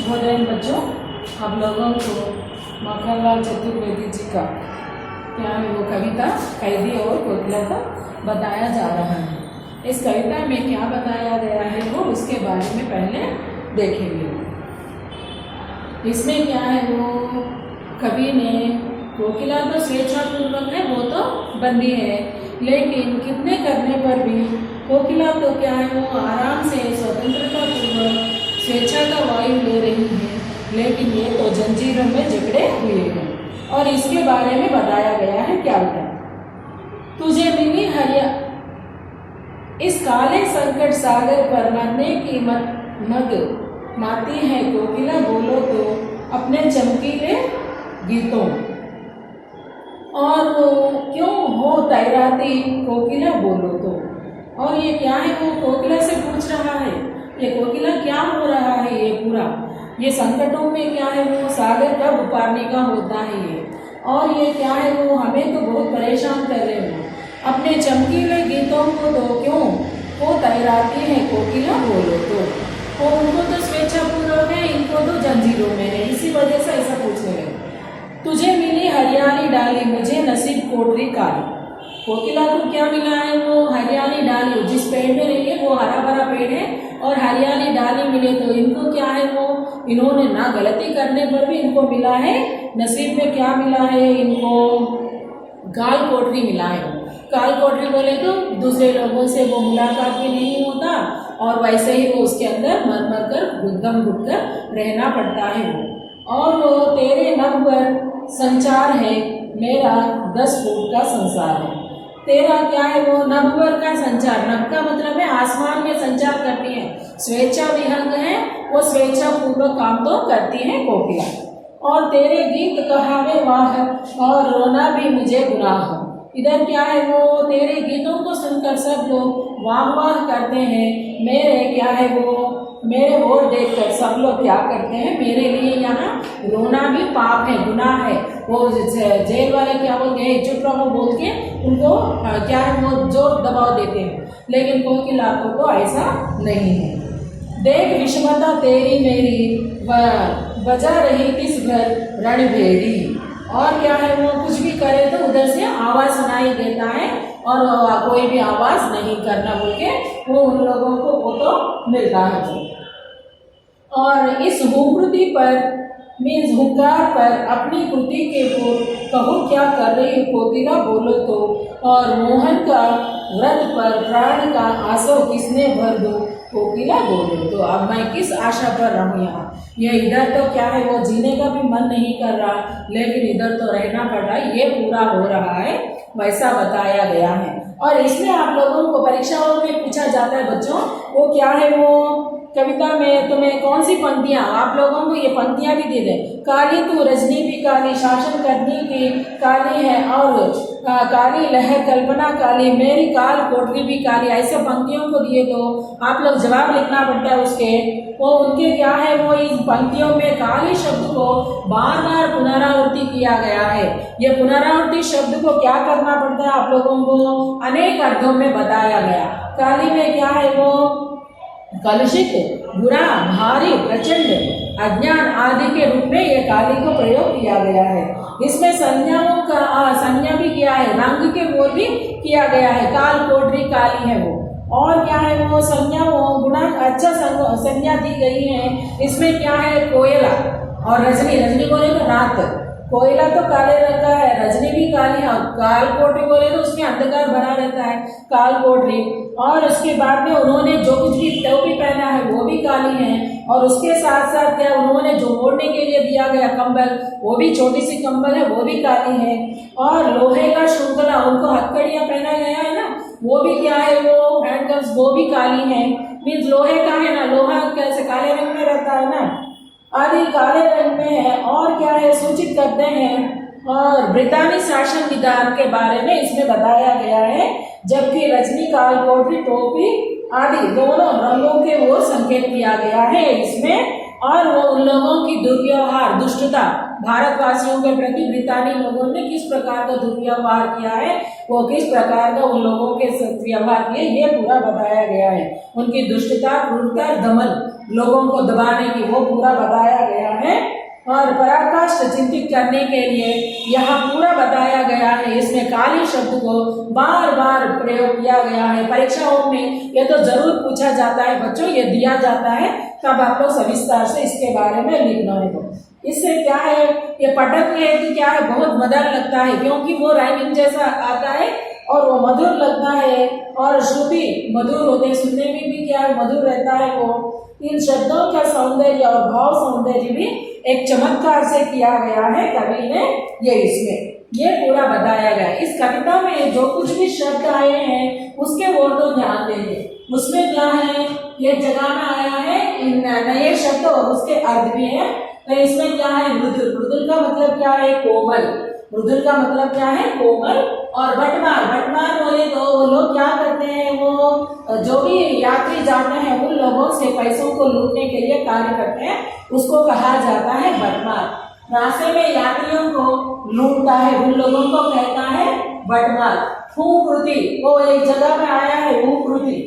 शुभोदय बच्चों, आप लोगों को मक्खनलाल चतुर्वेदी जी का क्या है वो कविता कैदी और कोकिला बताया जा रहा है। इस कविता में क्या बताया गया है वो उसके बारे में पहले देखेंगे। इसमें क्या है वो कवि ने कोकिला तो स्वेच्छापूर्वक है, वो तो बंदी है, लेकिन कितने करने पर भी कोकिला तो क्या है वो आराम से स्वतंत्रता पूर्वक स्वेच्छा का वायु ले रही है, लेकिन ये तो जंजीरों में जकड़े हुए हैं। और इसके बारे में बताया गया है क्या होता। तुझे मिली हरिया इस काले संकट सागर पर मरने की मग माती है कोकिला बोलो तो अपने चमकीले गीतों, और वो क्यों हो तैराती कोकिला बोलो तो। और ये क्या है वो कोकिला से पूछ रहा है, ये कोकिला क्या हो रहा है, ये पूरा ये संकटों में क्या है वो सागर कब उपारने का होता है ये, और ये क्या है वो हमें तो बहुत परेशान कर रहे हो। अपने चमकीले गीतों को तो क्यों वो तैराती है कोकिला बोलो तो। और उनको तो स्वेच्छापूर्वक है, इनको तो जंजीरों में है, इसी वजह से ऐसा पूछने लगे। तुझे मिली हरियाली डाली मुझे नसीब कोठरी काली। कोकिला को क्या मिला है वो हरियाली डाली, जिस पेड़ में रही है वो हरा भरा पेड़ है और हरियाली डाली मिले तो इनको क्या है वो इन्होंने ना गलती करने पर भी इनको मिला है, नसीब में क्या मिला है इनको गाल कोठरी मिला है। गाल कोठरी बोले तो दूसरे लोगों से वो मुलाकात भी नहीं होता और वैसे ही वो उसके अंदर मर मर कर दम घुट कर रहना पड़ता है वो। और वो तेरे नभ पर संचार है मेरा 10 फुट का संसार है। तेरा क्या है वो नभवर का संचार, नभ का मतलब है आसमान में संचार करती है, स्वेच्छा विहंग है वो, स्वेच्छा पूर्वक काम तो करती है कोकिला। और तेरे गीत कहावे वाह और रोना भी मुझे गुनाह। इधर क्या है वो तेरे गीतों को सुनकर सब लोग वाह वाह करते हैं, मेरे क्या है वो मेरे वोट देखकर सब लोग क्या करते हैं, मेरे लिए यहाँ रोना भी पाप है, गुनाह है। वो जेल वाले क्या बोलते हैं चुप रहो बोल के उनको क्या है वो जोर दबाव देते हैं, लेकिन कोकिला को तो ऐसा नहीं है। देख विषमता तेरी मेरी बजा रही किस घर रणभेरी। और क्या है वो कुछ भी करे तो उधर से आवाज सुनाई देता है और कोई भी आवाज नहीं करना बोल के वो उन लोगों को वो तो मिलता है। और इस हुकृति पर मीन्स हुंकार पर अपनी कृति के वो कहो क्या कर रही हो कोकिला बोलो तो। और मोहन का व्रत पर प्राण का आंसू किसने भर दो कोकिला बोलो तो। अब मैं किस आशा पर रहूं यहाँ, ये इधर तो क्या है वो जीने का भी मन नहीं कर रहा, लेकिन इधर तो रहना पड़ रहा है, ये पूरा हो रहा है, वैसा बताया गया है। और इसमें आप लोगों को परीक्षाओं में पूछा जाता है बच्चों, वो क्या है वो कविता में तुम्हें कौन सी पंक्तियां, आप लोगों को ये पंक्तियां भी दे दे। काली तू रजनी भी काली, शासन करनी की काली है, और काली लहर कल्पना काली, मेरी काल कोठरी भी काली, ऐसे पंक्तियों को दिए तो आप लोग जवाब लिखना पड़ता है उसके। वो उनके क्या है वो इन पंक्तियों में काली शब्द को बार बार पुनरावृत्ति किया गया है। ये पुनरावृत्ति शब्द को क्या करना पड़ता है आप लोगों को अनेक अर्थों में बताया गया। काली में क्या है वो कलुषित, बुरा, भारी, प्रचंड, अज्ञान आदि के रूप में ये काली को प्रयोग किया गया है। इसमें संज्ञाओं का संज्ञा भी किया है, रंग के बोल भी किया गया है, काल कोठरी काली है वो। और क्या है वो संज्ञा वो गुणा अच्छा संज्ञा दी गई है। इसमें क्या है कोयला और रजनी, रजनी बोले तो रात, कोयला तो काले रंग का है, रजनी भी काली है, काल कोठरी बोले तो उसमें अंधकार भरा रहता है काल कोठरी। और उसके बाद में उन्होंने जो कुछ भी टोपी पहना है वो भी काली है, और उसके साथ साथ क्या उन्होंने जो ओढ़ने के लिए दिया गया कंबल वो भी छोटी सी कंबल है वो भी काली है। और लोहे का श्रृंखला उनको हथकड़ियां पहना गया है ना वो भी क्या है वो हैंडकफ्स वो भी काली है, मीन्स लोहे का है ना, लोहा कैसे काले रंग में रहता है ना, आदि काले रंग में है। और क्या है सूचित करते हैं। और ब्रितानी शासन विधान के बारे में इसमें बताया गया है, जबकि रजनी काल कोठरी टोपी आदि दोनों रंगों के ओर संकेत किया गया है इसमें। और वो उन लोगों की दुर्व्यवहार दुष्टता भारतवासियों के प्रति ब्रितानी लोगों ने किस प्रकार का दुर्व्यवहार किया है, वो किस प्रकार का उन लोगों के साथ व्यवहार किया, ये पूरा बताया गया है। उनकी दुष्टता क्रूरता दमन लोगों को दबाने की वो पूरा बताया गया है। और पराकाष्ठ चिंतित करने के लिए यहाँ पूरा बताया गया है। इसमें काली शब्द को बार बार प्रयोग किया गया है। परीक्षाओं में ये तो जरूर पूछा जाता है बच्चों, ये दिया जाता है, तब आप लोग सविस्तार से इसके बारे में लिखना है। इससे क्या है, ये पठन में है कि क्या है, बहुत मजा लगता है क्योंकि वो राइमिंग जैसा आता है और वो मधुर लगता है और श्रुति मधुर होते हैं, सुनने में भी क्या है मधुर रहता है। वो इन शब्दों का सौंदर्य और भाव सौंदर्य भी एक चमत्कार से किया गया है कवि ने, ये इसमें ये पूरा बताया गया है। इस कविता में जो कुछ भी शब्द आए हैं उसके वर्णों में आते हैं, उसमें क्या है, ये जगह में आया है इन नए शब्द और उसके अर्थ भी है। तो इसमें क्या है, मृदुल, मृदुल का मतलब क्या है, कोमल, मृदुल का मतलब क्या है, कोमल। और बटमार, बटमार बोले तो वो लोग क्या करते हैं, वो जो भी यात्री जाते हैं उन लोगों से पैसों को लूटने के लिए कार्य करते हैं, उसको कहा जाता है बटमार। रास्ते में यात्रियों को लूटता है उन लोगों को कहता है बटमार। हुंकृति, वो एक जगह में आया है हुंकृति,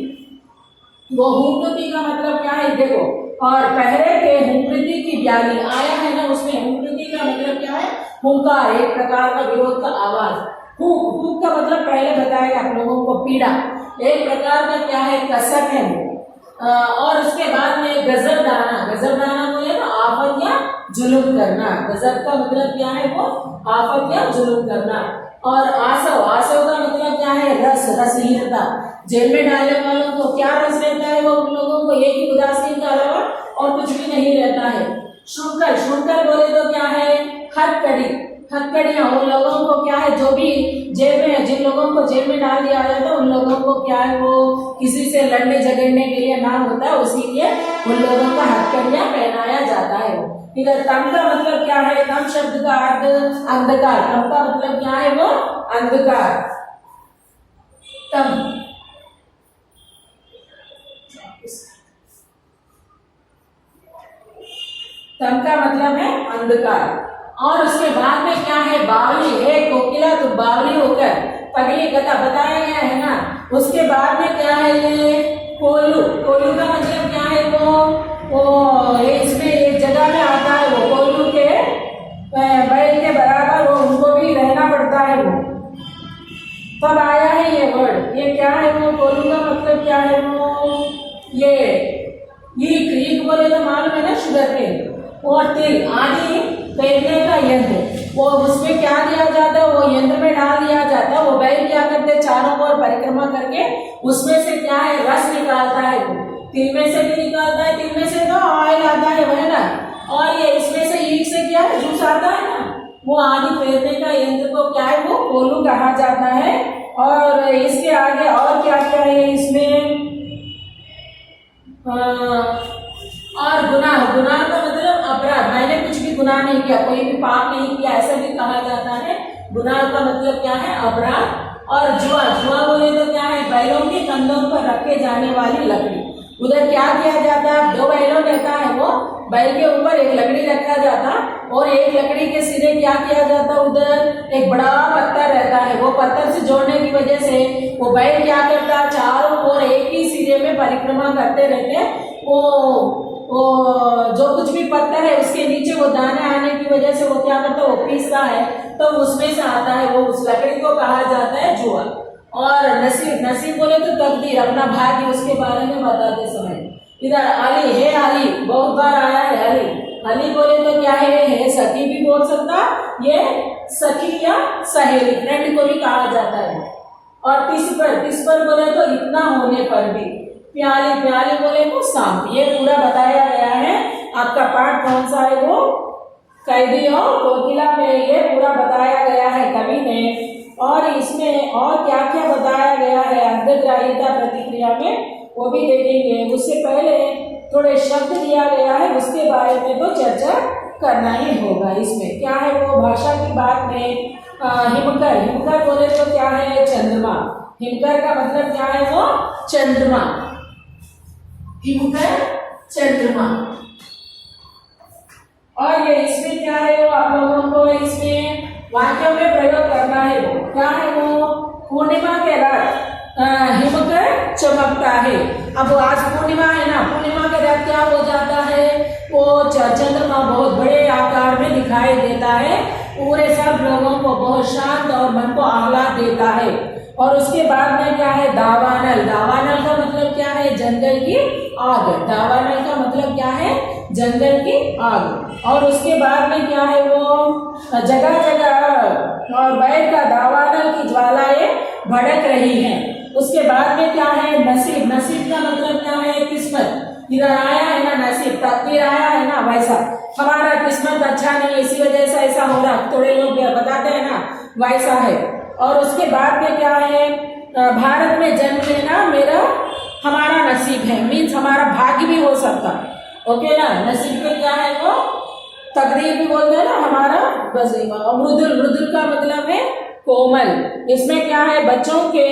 वो हुंकृति का मतलब क्या है देखो। और पहरे के हुंकृति की ब्याली आया है ना, उसमें हुंकृति का मतलब क्या है, हुंकार, एक प्रकार का विरोध का आवाज। हुक, हुक का मतलब पहले बताएगा आप लोगों को पीड़ा, एक प्रकार का क्या है, कसक है वो। और उसके बाद में गजब डालना, गजब डालना बोले ना आफत या जुलूम करना, गजब का मतलब क्या है, वो आफत या जुलूम करना। और आसव, आसव का मतलब क्या है, रस, रसहीनता। जेल में डालने वालों को क्या रस रहता है, वो उन लोगों को एक ही उदासीन का अलावा और कुछ भी नहीं रहता है। शुंकर, शुंकर बोले तो क्या है, हथकड़ी, हथकड़ियां, उन लोगों को क्या है, जो भी जेल में, जिन लोगों को जेल में डाल दिया जाता है उन लोगों को क्या है, वो किसी से लड़ने झगड़ने के लिए ना होता है, उसी लिए उन लोगों का हथकड़ियां पहनाया जाता है। इधर तम का मतलब क्या है, तम शब्द का अर्थ अंधकार, तम का मतलब क्या है, वो अंधकार। तम, तम का मतलब है अंधकार। और उसके बाद में क्या है, बावली है, कोकिला तो बावली होकर पगली कथा बताया गया है ना। उसके बाद में क्या है, ये कोल्लू, कोल्लू का मतलब क्या है, वो इसमें एक जगह में आता है, वो कोल्लू के बैल के बराबर वो उनको भी रहना पड़ता है वो, तब आया है ये वर्ड। ये क्या है, वो कोल्लू का मतलब क्या है, वो ये ईख, ईख बोले तो मालूम है ना, शुगर केन। और तिल आदि पेरने का यंत्र, वो उसमें क्या दिया जाता है, वो यंत्र में डाल दिया जाता है। वो बैल क्या करते हैं, चारों ओर परिक्रमा करके उसमें से क्या है, रस निकालता है। वो तिल में से भी निकालता है, तिल में से तो ऑयल आता है वह ना, और ये इसमें से ईख से क्या है, जूस आता है ना। वो आदि पेरने का यंत्र को क्या है, वो कोल्लू कहा जाता है। और इसके आगे और क्या क्या है इसमें, और गुनाह, गुनाह का मतलब अपराध, मैंने कुछ भी गुनाह नहीं किया, कोई भी पाप नहीं किया, ऐसा भी कहा जाता है। गुनाह का मतलब क्या है, अपराध। और जुआ, जुआ बोले तो क्या है, बैलों के कंधों पर रखे जाने वाली लकड़ी। उधर क्या किया जाता है, दो बैलों रहता है, वो बैल के ऊपर एक लकड़ी रखा जाता और एक लकड़ी के सिरे क्या किया जाता, उधर एक बड़ा पत्थर रहता है। वो पत्थर से जोड़ने की वजह से वो बैल क्या करता, चारों ओर एक ही सिरे में परिक्रमा करते रहते। वो जो कुछ भी पत्थर है उसके नीचे वो दाने आने की वजह से वो क्या करता है, वो पीसता है, तो उसमें से आता है, वो उस लकड़ी को कहा जाता है जुआ। और नसीब, नसीब बोले तो तकदीर, अपना भाग्य, उसके बारे में बताते समय। इधर अली है, अली बहुत बार आया है, अली, अली बोले तो क्या है सखी भी बोल सकता, ये सखी या सहेली, फ्रेंड को भी कहा जाता है। और तिस पर बोले तो इतना होने पर भी, प्याली, प्याली बोले तो सांप। ये पूरा बताया गया है। आपका पाठ कौन सा है, वो कैदी और कोकिला में ये पूरा बताया गया है कवि ने। और इसमें और क्या क्या बताया गया है अंतर्ग्राह्यता प्रतिक्रिया में, वो भी देखेंगे। उससे पहले थोड़े शब्द दिया गया है, उसके बारे में तो चर्चा करना ही होगा। इसमें क्या है, वो भाषा की बात में हिमकर, हिमकर बोले तो क्या है, चंद्रमा। हिमकर का मतलब क्या है, वो चंद्रमा, हिमकर चंद्रमा। और ये इसमें क्या है वो आप लोगों को इसमें वाक्यों में प्रयोग करना है। वो क्या है वो, पूर्णिमा के रात हिमकर चमकता है। अब आज पूर्णिमा है ना, पूर्णिमा के रात क्या हो जाता है, वो चंद्रमा बहुत बड़े आकार में दिखाई देता है, पूरे सब लोगों को बहुत शांत और मन को आह्लाद देता है। और उसके बाद में क्या है, दावानल। दावानल का मतलब क्या है, जंगल की आग। दावानल का मतलब क्या है, जंगल की आग। और उसके बाद में क्या है वो, जगह जगह और बैर का दावानल की ज्वालाएं भड़क रही हैं। उसके बाद में क्या है, नसीब। नसीब का मतलब क्या है, किस्मत। इधर आया है ना नसीब, तकदीर आया है ना, वैसा हमारा किस्मत अच्छा नहीं है इसी वजह से ऐसा हो रहा, थोड़े लोग बताते हैं ना, वैसा है। और उसके बाद में क्या है, भारत में जन्म लेना मेरा हमारा नसीब है, मीन्स हमारा भाग्य भी हो सकता। ओके ना, नसीब में क्या है वो, तकदीर भी बोलते हैं ना हमारा। बस मृदुल। मृदुल का मतलब है कोमल। इसमें क्या है, बच्चों के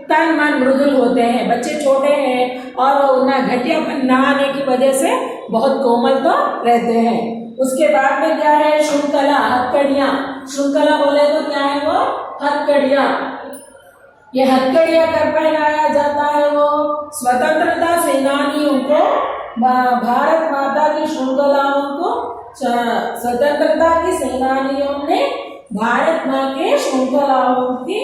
तन मन मृदुल होते हैं, बच्चे छोटे हैं और ना घटियापन ना आने की वजह से बहुत कोमल तो रहते हैं। उसके बाद में क्या है, श्रृंखला, हथकड़ियां। श्रृंखला बोले तो क्या है वो, हथकड़ियां। ये हथकड़ियां कर पहनाया जाता है वो स्वतंत्रता सेनानियों को, भारत माता की श्रृंखलाओं को, स्वतंत्रता की सेनानियों ने भारत माँ के श्रृंखलाओं की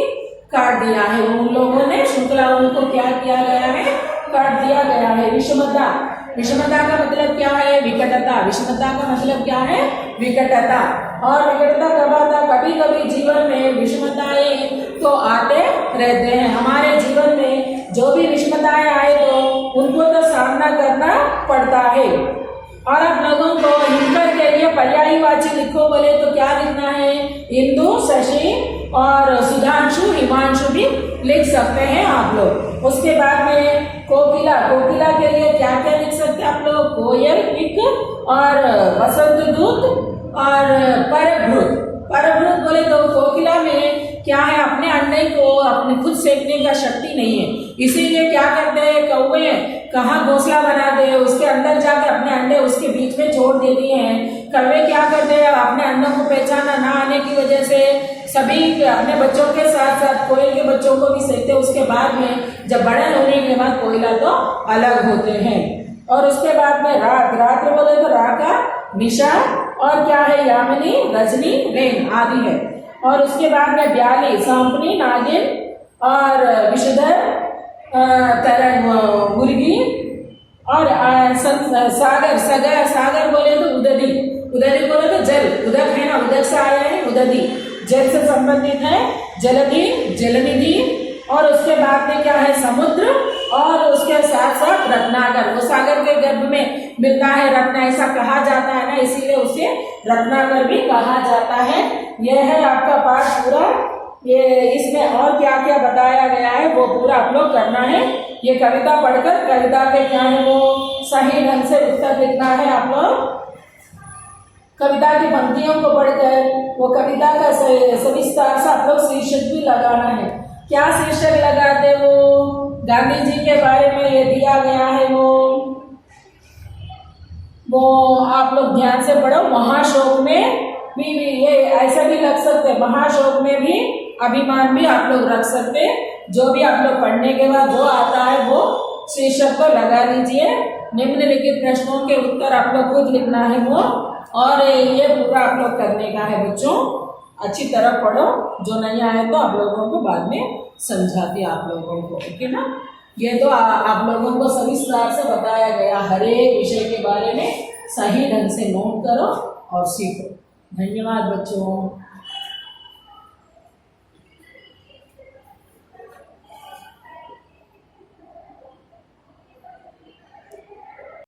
काट दिया है। उन लोगों ने श्रृंखलाओं को क्या किया गया है, काट दिया गया है। विषमता। विषमता का मतलब क्या है, विकटता। विषमता का मतलब क्या है, विकटता। और विकटता कब आता, कभी कभी जीवन में विषमताएं तो आते रहते हैं। हमारे जीवन में जो भी विषमताएं आए तो उनको तो सामना करना पड़ता है। और आप लोगों को हिमकर के लिए पर्यायवाची लिखो बोले तो क्या लिखना है, इंदु, शशि और सुधांशु, हिमांशु भी लिख सकते हैं आप लोग। उसके बाद में कोकिला। कोकिला के लिए क्या क्या लिख सकते हैं आप लोग, कोयल, पिक और वसंत दूत और परभृत। परभृत बोले तो कोकिला में क्या है, अपने अंडे को अपने खुद सेकने का शक्ति नहीं है, इसीलिए क्या करते हैं, कौवे कहाँ घोंसला बनाते हैं, उसके अंदर जाकर अपने अंडे उसके बीच में छोड़ देती हैं। कौवे क्या करते हैं, अपने अंडों को पहचाना ना आने की वजह से सभी अपने बच्चों के साथ साथ कोयल के बच्चों को भी सेकते। उसके बाद में जब बड़े होने के बाद कोयला तो अलग होते हैं। और उसके बाद में रात। रात बोले तो रा का निशा और क्या है, यामिनी, रजनी, रेन आदि है। और उसके बाद में ब्याली, सांपनी, नागिन और विषधर, तरंग, मुर्गी और सागर। सागर सागर बोले तो उददी। उददी बोले तो जल, उदक है ना, उदक से आया है उददी, जल से संबंधित है। जलधि, जलनिधि। और उसके बाद में क्या है, समुद्र। और उसके साथ साथ रत्नाकर, वो सागर के गर्भ में मिलता है रत्न, ऐसा कहा जाता है ना, इसीलिए उसे रत्नाकर भी कहा जाता है। यह है आपका पाठ पूरा। ये इसमें और क्या क्या बताया गया है वो पूरा आप लोग करना है। ये कविता पढ़कर कविता के क्या है वो सही ढंग से उत्तर लिखना है। आप लोग कविता की पंक्तियों को पढ़कर वो कविता का सविस्तार से आप लोग शीर्षक भी लगाना है। क्या शीर्षक लगाते हो, गांधी जी के बारे में ये दिया गया है वो आप लोग ध्यान से पढ़ो। महाशोक में भी ये ऐसा भी लग सकते हैं, महाशोक में भी अभिमान भी आप लोग रख सकते हैं। जो भी आप लोग पढ़ने के बाद जो आता है वो शीर्षक को लगा लीजिए। निम्नलिखित प्रश्नों के उत्तर आप लोग खुद लिखना है वो, और ये पूरा आप लोग करने का है बच्चों। अच्छी तरह पढ़ो, जो नहीं आए तो आप लोगों को बाद में समझाती आप लोगों को, ठीक है ना। ये तो आप लोगों को सविस्तार से बताया गया, हर एक विषय के बारे में सही ढंग से नोट करो और सीखो। धन्यवाद बच्चों।